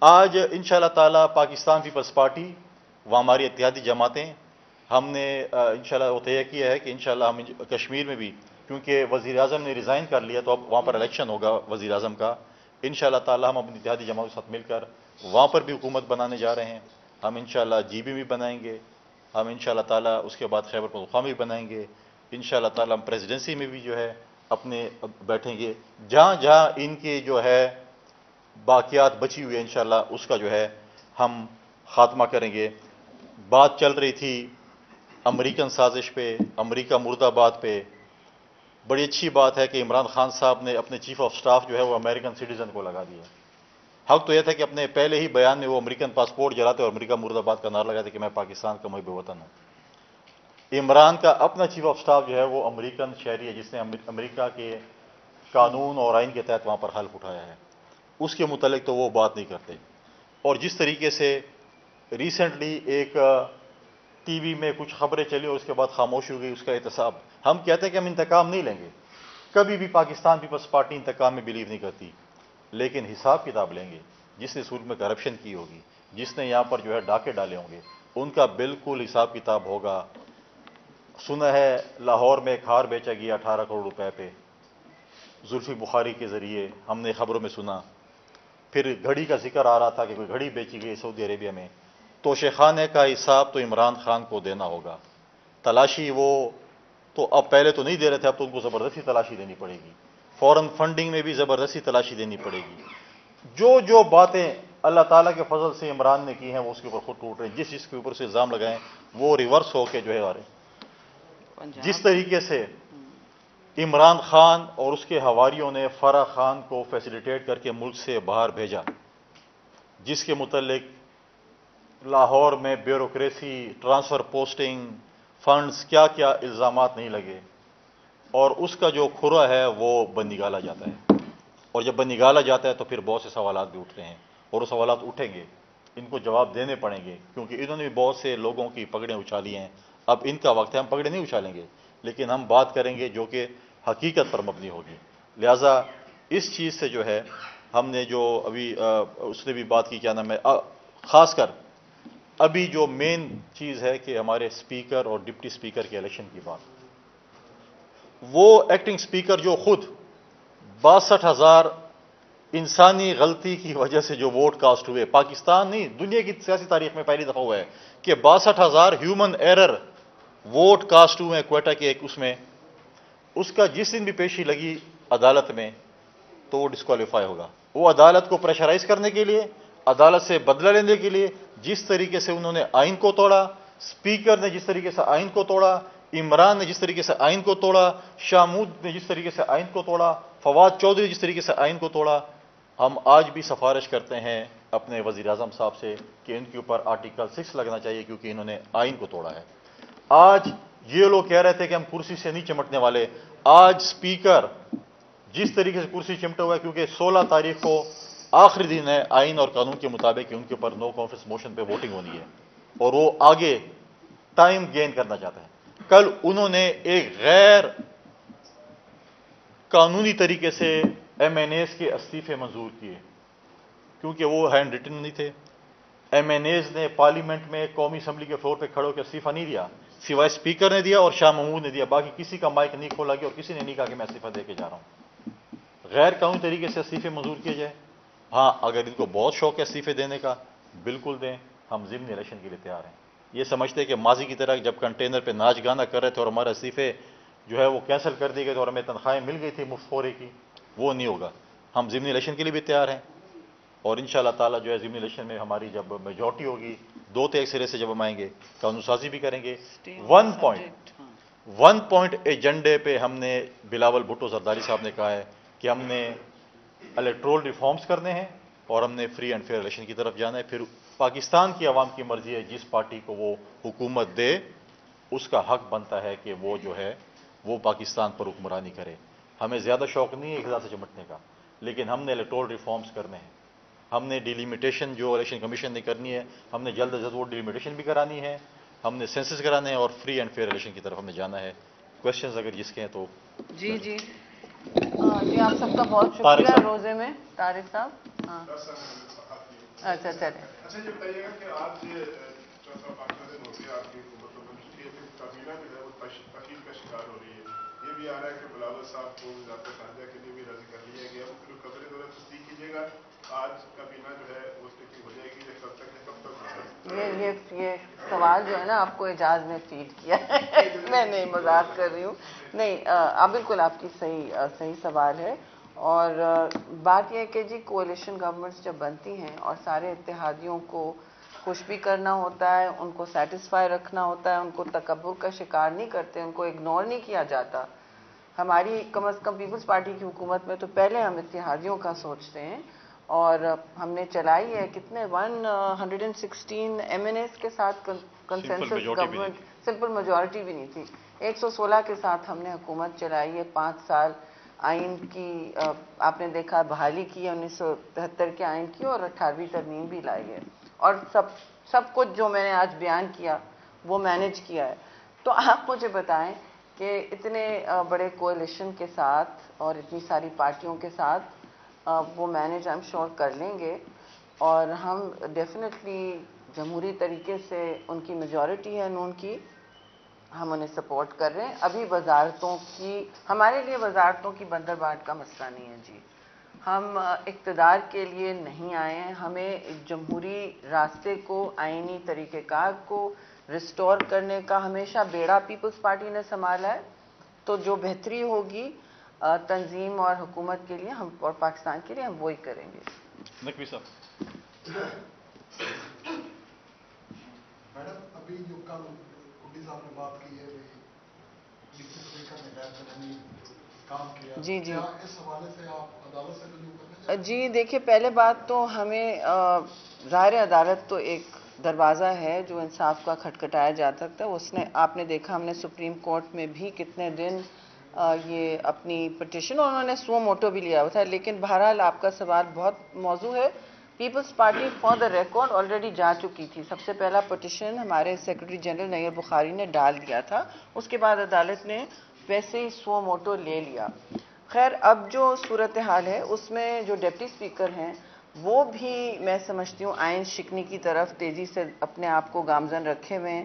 آج انشاءاللہ تعالی پاکستان پیپلز پارٹی وہ ہماری اتحادی جماعتیں، ہم نے انشاءاللہ وہ طے کیا ہے کہ انشاءاللہ ہم کشمیر میں بھی، کیونکہ وزیر اعظم نے ریزائن کر لیا تو اب وہاں پر الیکشن ہوگا وزیر اعظم کا، انشاءاللہ تعالی ہم اپنی اتحادی جماعت کے ساتھ مل کر وہاں پر بھی حکومت بنانے جا رہے ہیں. ہم انشاءاللہ جی بی بھی بنائیں گے، ہم انشاءاللہ تعالی اس کے بعد خیبر پختونخوا بھی بنائیں گے. انشاءاللہ تعالی ہم پریزیڈنسی میں بھی جو ہے اپنے بیٹھیں گے. جہاں جہاں ان کے جو ہے باقیات بچی ہوئی ہے انشاءاللہ اس کا جو ہے ہم خاتمہ کریں گے. بات چل رہی تھی امریکن سازش پہ، امریکہ مرد آباد پہ. بڑی اچھی بات ہے کہ عمران خان صاحب نے اپنے چیف آف سٹاف جو ہے وہ امریکن سٹیزن کو لگا دیا. حق تو یہ تھا کہ اپنے پہلے ہی بیان میں وہ امریکن پاسپورٹ جلاتے اور امریکہ مرد آباد کا نعرہ لگاتے کہ میں پاکستان کا محب وطن ہوں. عمران کا اپنا چیف آف سٹاف جو ہے وہ امریکن شہری ہے جس نے امریکہ کے قانون اور آئین کے تحت وہاں پر حلف اٹھایا ہے. اس کے متعلق تو وہ بات نہیں کرتے. اور جس طریقے سے ریسنٹلی ایک ٹی وی میں کچھ خبریں چلی اور اس کے بعد خاموش ہو گئی، اس کا احتساب، ہم کہتے ہیں کہ ہم انتقام نہیں لیں گے. کبھی بھی پاکستان پیپلز پارٹی انتقام میں بلیو نہیں کرتی، لیکن حساب کتاب لیں گے. جس نے سود میں کرپشن کی ہوگی، جس نے یہاں پر جو ہے ڈاکے ڈالے ہوں گے، ان کا بالکل حساب کتاب ہوگا. سنا ہے لاہور میں ایک ہار بیچا گیا 18 کروڑ روپے پہ زلفی بخاری کے ذریعے، ہم نے خبروں میں سنا. پھر گھڑی کا ذکر آ رہا تھا کہ کوئی گھڑی بیچی گئی سعودی عربیہ میں. توشے خانے کا حساب تو عمران خان کو دینا ہوگا. تلاشی وہ تو اب پہلے تو نہیں دے رہے تھے، اب تو ان کو زبردستی تلاشی دینی پڑے گی. فورن فنڈنگ میں بھی زبردستی تلاشی دینی پڑے گی. جو باتیں اللہ تعالیٰ کے فضل سے عمران نے کی ہیں وہ اس کے اوپر خود ٹوٹ رہے ہیں. جس کے اوپر سے الزام لگائیں وہ ریورس ہو کے جو ہے آ رہے. جس طریقے سے عمران خان اور اس کے حواریوں نے فرح خان کو فیسیلیٹیٹ کر کے ملک سے باہر بھیجا، جس کے متعلق لاہور میں بیوروکریسی، ٹرانسفر پوسٹنگ، فنڈز، کیا کیا الزامات نہیں لگے، اور اس کا جو کھرا ہے وہ بنگالا جاتا ہے. اور جب بنگالا جاتا ہے تو پھر بہت سے سوالات بھی اٹھتے ہیں، اور وہ سوالات اٹھیں گے، ان کو جواب دینے پڑیں گے، کیونکہ انہوں نے بھی بہت سے لوگوں کی پگڑیں اچھالی ہیں. اب ان کا وقت ہے، ہم پگڑیں نہیں اچھالیں گے، لیکن ہم بات کریں گے جو کہ حقیقت پر مبنی ہوگی. لہٰذا اس چیز سے جو ہے ہم نے جو ابھی اس نے بھی بات کی، کیا نام ہے، خاص کر ابھی جو مین چیز ہے کہ ہمارے اسپیکر اور ڈپٹی اسپیکر کے الیکشن کی بات. وہ ایکٹنگ اسپیکر جو خود 62,000 انسانی غلطی کی وجہ سے جو ووٹ کاسٹ ہوئے، پاکستان نہیں دنیا کی سیاسی تاریخ میں پہلی دفعہ ہوا ہے کہ 62,000 ہیومن ایرر ووٹ کاسٹ ہوئے ہیں کوئٹہ کے ایک اس میں، اس کا جس دن بھی پیشی لگی عدالت میں تو وہ ڈسکوالیفائی ہوگا. وہ عدالت کو پریشرائز کرنے کے لیے، عدالت سے بدلہ لینے کے لیے جس طریقے سے انہوں نے آئین کو توڑا، اسپیکر نے جس طریقے سے آئین کو توڑا، عمران نے جس طریقے سے آئین کو توڑا، شامود نے جس طریقے سے آئین کو توڑا، فواد چودھری جس طریقے سے آئین کو توڑا، ہم آج بھی سفارش کرتے ہیں اپنے وزیر اعظم صاحب سے کہ ان کے اوپر آرٹیکل 6 لگنا چاہیے کیونکہ انہوں نے آئین کو توڑا ہے. آج یہ لوگ کہہ رہے تھے کہ ہم کرسی سے نہیں چمٹنے والے، آج اسپیکر جس طریقے سے کرسی چمٹا ہوا ہے کیونکہ 16 تاریخ کو آخری دن ہے آئین اور قانون کے مطابق کہ ان کے اوپر نو کانفیڈنس موشن پہ ووٹنگ ہونی ہے اور وہ آگے ٹائم گین کرنا چاہتے ہیں. کل انہوں نے ایک غیر قانونی طریقے سے ایم این ایز کے استعفے منظور کیے کیونکہ وہ ہینڈ ریٹن نہیں تھے. ایم این ایز نے پارلیمنٹ میں قومی اسمبلی کے فلور پہ کھڑے ہو کے استعفیٰ نہیں دیا، سوائے اسپیکر نے دیا اور شاہ محمود نے دیا، باقی کسی کا مائک نہیں کھولا گیا اور کسی نے نہیں کہا کہ میں استعفیٰ دے کے جا رہا ہوں. غیر قانونی طریقے سے استعفے منظور کیے جائے. ہاں اگر ان کو بہت شوق ہے استعفے دینے کا بالکل دیں، ہم ضمنی الیکشن کے لیے تیار ہیں. یہ سمجھتے ہیں کہ ماضی کی طرح جب کنٹینر پہ ناچ گانا کر رہے تھے اور ہمارے استعفے جو ہے وہ کینسل کر دیے گئے تھے اور ہمیں تنخواہیں مل گئی تھی مفت فورے کی، وہ نہیں ہوگا. ہم ضمنی الیکشن کے لیے بھی تیار ہیں اور ان شاء اللہ تعالیٰ جو ہے ضمنی الیکشن میں ہماری جب میجورٹی ہوگی 2-3 سرے سے جب ہم آئیں گے قانون سازی بھی کریں گے. 1 پوائنٹ ایجنڈے پہ ہم نے بلاول بھٹو زرداری صاحب نے کہا ہے کہ ہم نے الیکٹرول ریفارمز کرنے ہیں اور ہم نے فری اینڈ فیئر الیکشن کی طرف جانا ہے. پھر پاکستان کی عوام کی مرضی ہے، جس پارٹی کو وہ حکومت دے اس کا حق بنتا ہے کہ وہ جو ہے وہ پاکستان پر حکمرانی کرے. ہمیں زیادہ شوق نہیں ہے اقتدار سے چمٹنے کا، لیکن ہم نے الیکٹرول ریفارمز کرنے ہیں. ہم نے ڈیلیمیٹیشن جو الیکشن کمیشن نے کرنی ہے ہم نے جلد از جلد وہ ڈیلیمیٹیشن بھی کرانی ہے، ہم نے سینسس کرانے ہیں اور فری اینڈ فیئر الیکشن کی طرف ہم نے جانا ہے. کوشچنز اگر جس کے ہیں تو جی جی جی آپ سب کا بہت شکریہ. روزے میں طارق صاحب. ہاں اچھا چلیں. اچھا یہ بتائیے گا کہ آج 4-5 دن ہو گئے آپ کی حکومت کو منظور کیے پھر کابینہ جو ہے وہ تشکیل کا شکار ہو رہی ہے. یہ بھی آ رہا ہے کہ بلاول صاحب کو وزارت خارجہ کے لیے بھی راضی کر لیا گیا. وہ پھر خبریں ذرا تصدیق کیجیے گا آج کابینہ جو ہے وہ تصدیق ہو جائے گی یا کب تک یہ سوال جو ہے نا آپ کو اعجاز نے فیڈ کیا ہے میں نہیں مذاق کر رہی ہوں. نہیں بالکل آپ کی صحیح سوال ہے. اور بات یہ ہے کہ جی کولیشن گورنمنٹس جب بنتی ہیں اور سارے اتحادیوں کو خوش بھی کرنا ہوتا ہے، ان کو سیٹسفائی رکھنا ہوتا ہے، ان کو تکبر کا شکار نہیں کرتے، ان کو اگنور نہیں کیا جاتا. ہماری کم از کم پیپلز پارٹی کی حکومت میں تو پہلے ہم اتحادیوں کا سوچتے ہیں اور ہم نے چلائی ہے کتنے 116 ایم این ایز کے ساتھ کنسنسس گورنمنٹ، سمپل میجورٹی بھی نہیں تھی. 116 کے ساتھ ہم نے حکومت چلائی ہے. 5 سال آئین کی آپ نے دیکھا بحالی کی ہے 1973 کے آئین کی اور 18ویں ترمیم بھی لائی ہے اور سب کچھ جو میں نے آج بیان کیا وہ مینیج کیا ہے. تو آپ مجھے بتائیں کہ اتنے بڑے کولیشن کے ساتھ اور اتنی ساری پارٹیوں کے ساتھ وہ مینیج آئی ایم شور کر لیں گے اور ہم ڈیفینیٹلی جمہوری طریقے سے ان کی میجورٹی ہے نون کی، ہم انہیں سپورٹ کر رہے ہیں. ابھی وزارتوں کی ہمارے لیے وزارتوں کی بندر بانٹ کا مسئلہ نہیں ہے جی. ہم اقتدار کے لیے نہیں آئے ہیں، ہمیں ایک جمہوری راستے کو، آئینی طریقہ کار کو ریسٹور کرنے کا ہمیشہ بیڑا پیپلز پارٹی نے سنبھالا ہے. تو جو بہتری ہوگی تنظیم اور حکومت کے لیے ہم اور پاکستان کے لیے ہم وہی کریں گے. نقوی صاحب. میڈم ابھی جو کل کڈی صاحب نے بات کی ہے ڈپٹی اسپیکر نے غیر قانونی کام کیا، جی جی کیا اس حوالے سے آپ عدالت سے رجوع کرنے چاہتے ہیں؟ جی دیکھیے پہلے بات تو ہمیں ظاہر عدالت تو ایک دروازہ ہے جو انصاف کا کھٹکھٹایا جا سکتا ہے. اس نے آپ نے دیکھا ہم نے سپریم کورٹ میں بھی کتنے دن یہ اپنی پٹیشن اور انہوں نے سو موٹو بھی لیا ہوا تھا. لیکن بہرحال آپ کا سوال بہت موضوع ہے. Peoples Party for the record already جا چکی تھی. سب سے پہلا پٹیشن ہمارے سیکرٹری جنرل نیئر بخاری نے ڈال دیا تھا، اس کے بعد عدالت نے ویسے ہی سو موٹو لے لیا. خیر اب جو صورتحال ہے اس میں جو ڈپٹی اسپیکر ہیں وہ بھی میں سمجھتی ہوں آئین شکنی کی طرف تیزی سے اپنے آپ کو گامزن رکھے ہوئے ہیں.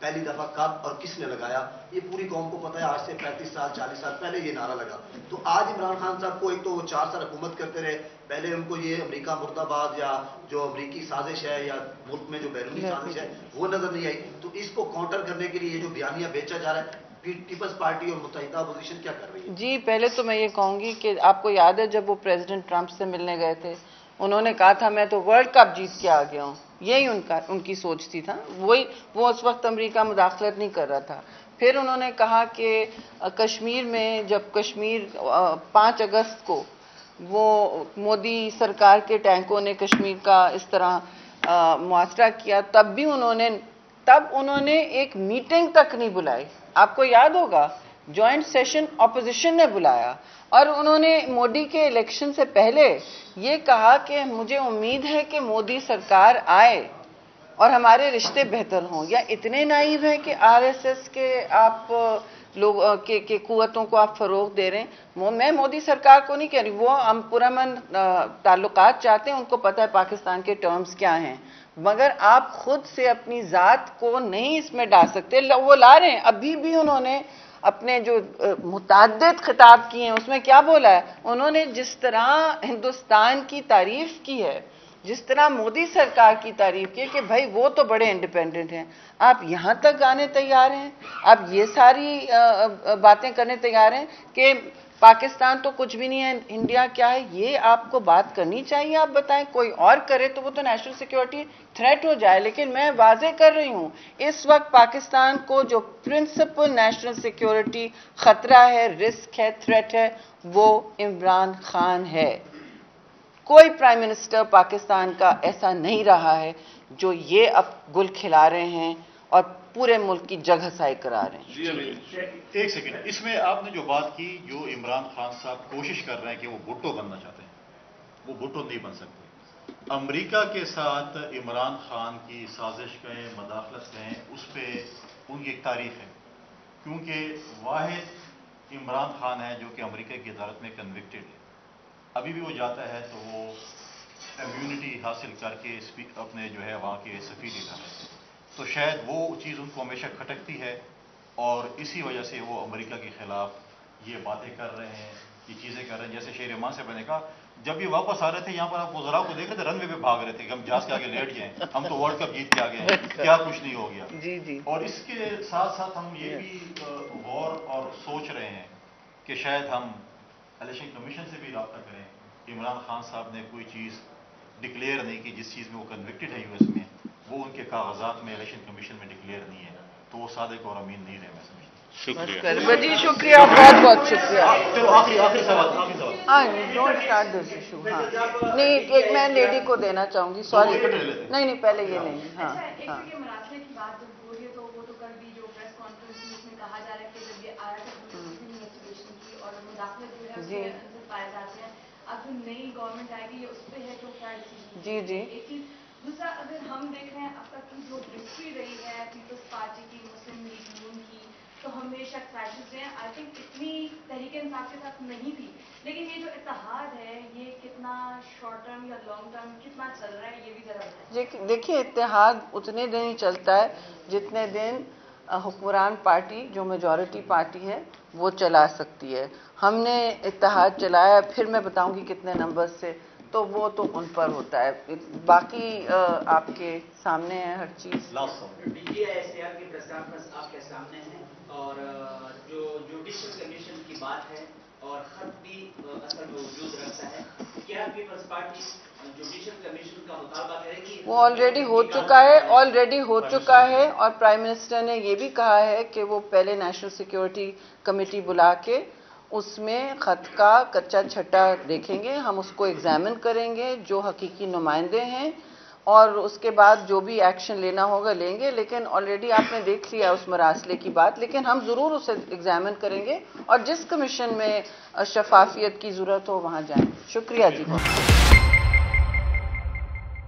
پہلی دفعہ کب اور کس نے لگایا، یہ پوری قوم کو پتہ ہے. آج سے 35 سال 40 سال پہلے یہ نعرہ لگا. تو آج عمران خان صاحب کو ایک تو وہ 4 سال حکومت کرتے رہے، پہلے ان کو یہ امریکہ مرد آباد یا جو امریکی سازش ہے یا ملک میں جو بیرونی سازش ہے وہ نظر نہیں آئی. تو اس کو کاؤنٹر کرنے کے لیے یہ جو بیانیہ بیچا جا رہا ہے، پیپلز پارٹی اور متحدہ اپوزیشن کیا کر رہی ہے؟ جی پہلے تو میں یہ کہوں گی کہ آپ کو یاد ہے جب وہ پریزیڈنٹ ٹرمپ سے ملنے گئے تھے، انہوں نے کہا تھا میں تو ورلڈ کپ جیت کے آ گیا ہوں. یہی ان کی سوچ تھی. وہ اس وقت امریکہ مداخلت نہیں کر رہا تھا. پھر انہوں نے کہا کہ کشمیر میں جب کشمیر 5 اگست کو وہ مودی سرکار کے ٹینکوں نے کشمیر کا اس طرح محاصرہ کیا، تب انہوں نے ایک میٹنگ تک نہیں بلائی. آپ کو یاد ہوگا جوائنٹ سیشن اپوزیشن نے بلایا، اور انہوں نے مودی کے الیکشن سے پہلے یہ کہا کہ مجھے امید ہے کہ مودی سرکار آئے اور ہمارے رشتے بہتر ہوں. یا اتنے نائب ہیں کہ RSS کے آپ لوگ کے قوتوں کو آپ فروغ دے رہے ہیں. میں مودی سرکار کو نہیں کہہ رہی، وہ ہم پرامن تعلقات چاہتے ہیں، ان کو پتہ ہے پاکستان کے ٹرمز کیا ہیں، مگر آپ خود سے اپنی ذات کو نہیں اس میں ڈال سکتے. وہ لا رہے ہیں. ابھی بھی انہوں نے اپنے جو متعدد خطاب کیے ہیں اس میں کیا بولا ہے؟ انہوں نے جس طرح ہندوستان کی تعریف کی ہے، جس طرح مودی سرکار کی تعریف کی کہ بھائی وہ تو بڑے انڈیپینڈنٹ ہیں، آپ یہاں تک آنے تیار ہیں، آپ یہ ساری باتیں کرنے تیار ہیں کہ پاکستان تو کچھ بھی نہیں ہے، انڈیا کیا ہے. یہ آپ کو بات کرنی چاہیے. آپ بتائیں، کوئی اور کرے تو وہ تو نیشنل سیکیورٹی تھریٹ ہو جائے. لیکن میں واضح کر رہی ہوں اس وقت پاکستان کو جو پرنسپل نیشنل سیکیورٹی خطرہ ہے، رسک ہے، تھریٹ ہے، وہ عمران خان ہے. کوئی پرائم منسٹر پاکستان کا ایسا نہیں رہا ہے جو یہ اب گل کھلا رہے ہیں اور پورے ملک کی جگہ سائی کرا رہے ہیں. ایک سیکنڈ، اس میں آپ نے جو بات کی، جو عمران خان صاحب کوشش کر رہے ہیں کہ وہ بھٹو بننا چاہتے ہیں، وہ بھٹو نہیں بن سکتے. امریکہ کے ساتھ عمران خان کی سازش کہیں، مداخلت کہیں، اس پہ ان کی ایک تاریخ ہے، کیونکہ واحد عمران خان ہے جو کہ امریکہ کی عدالت میں کنوکٹڈ ہے. ابھی بھی وہ جاتا ہے تو وہ امیونٹی حاصل کر کے اپنے جو ہے وہاں کے سفیر ہی رہتے ہیں. تو شاید وہ چیز ان کو ہمیشہ کھٹکتی ہے، اور اسی وجہ سے وہ امریکہ کے خلاف یہ باتیں کر رہے ہیں، یہ چیزیں کر رہے ہیں. جیسے شیر امان سے میں نے کہا، جب یہ واپس آ رہے تھے یہاں پر، آپ وزراء کو دیکھ رہے تھے رن وے پہ بھاگ رہے تھے کہ ہم جہاز کے آگے لیٹ جائیں، ہم تو ورلڈ کپ جیت کے آ گئے ہیں، کیا کچھ نہیں ہو گیا. جی جی. اور اس کے ساتھ ساتھ ہم یہ بھی غور اور سوچ رہے ہیں کہ شاید ہم الیکشن کمیشن سے بھی رابطہ کریں. عمران خان صاحب نے کوئی چیز ڈکلیئر نہیں کی، جس چیز میں وہ کنوکٹڈ ہے US میں، وہ ان کے کاغذات میں الیکشن کمیشن میں ڈکلیئر نہیں ہے، تو وہ صادق اور امین نہیں رہے. میں سمجھتا ہوں. شکریہ جی شکریہ، بہت بہت شکریہ. چلو آخری سوال. ہاں ڈونٹ اسٹارٹ دس ایشو. ہاں نہیں، ایک میں لیڈی کو دینا چاہوں گی. سوری، نہیں پہلے یہ نہیں. ہاں ہاں. مراسلے کی بات جب ہو رہی ہے تو وہ تو کل بھی جو پریس کانفرنس تھی اس میں کہا جا رہا ہے کہ جب یہ آیا تھا انویسٹیگیشن کی اور مداخلت جو ہے اس میں اندر پائے جاتے ہیں. اب جو نئی گورنمنٹ آئے گی یہ اس پہ ہے جو کیا ڈیسیجن. جی جی. ایک چیز. دوسرا، اگر ہم دیکھ رہے ہیں اب تک کی جو ہسٹری رہی ہے پیپلز پارٹی کی، مسلم لیگ نون کی، تو ہمیشہ کلیشز رہے ہیں. آئی تھنک اتنی تحریک انصاف کے ساتھ نہیں تھی، لیکن یہ جو اتحاد ہے یہ کتنا شارٹ ٹرم یا لانگ ٹرم کتنا چل رہا ہے یہ بھی ذرا بتائیں. دیکھیے اتحاد اتنے دن ہی چلتا ہے جتنے دن حکمران پارٹی جو میجورٹی پارٹی ہے وہ چلا سکتی ہے. ہم نے اتحاد چلایا، پھر میں بتاؤں گی کتنے نمبر سے، تو وہ تو ان پر ہوتا ہے. باقی آپ کے سامنے ہے ہر چیز. DGI-SAR کی پریس کانفرنس آپ کے سامنے ہے، اور جو جوڈیشل کمیشن کی بات ہے اور خط بھی اصل میں وجود رکھتا ہے، کیا پیپلز پارٹی جوڈیشل کمیشن کا مطالبہ کرے گی؟ وہ آلریڈی ہو چکا ہے اور پرائم منسٹر نے یہ بھی کہا ہے کہ وہ پہلے نیشنل سیکیورٹی کمیٹی بلا کے اس میں خط کا کچا چھٹا دیکھیں گے، ہم اس کو ایگزامن کریں گے جو حقیقی نمائندے ہیں، اور اس کے بعد جو بھی ایکشن لینا ہوگا لیں گے. لیکن آلریڈی آپ نے دیکھ لیا اس مراسلے کی بات، لیکن ہم ضرور اسے ایگزامن کریں گے اور جس کمیشن میں شفافیت کی ضرورت ہو وہاں جائیں. شکریہ جی.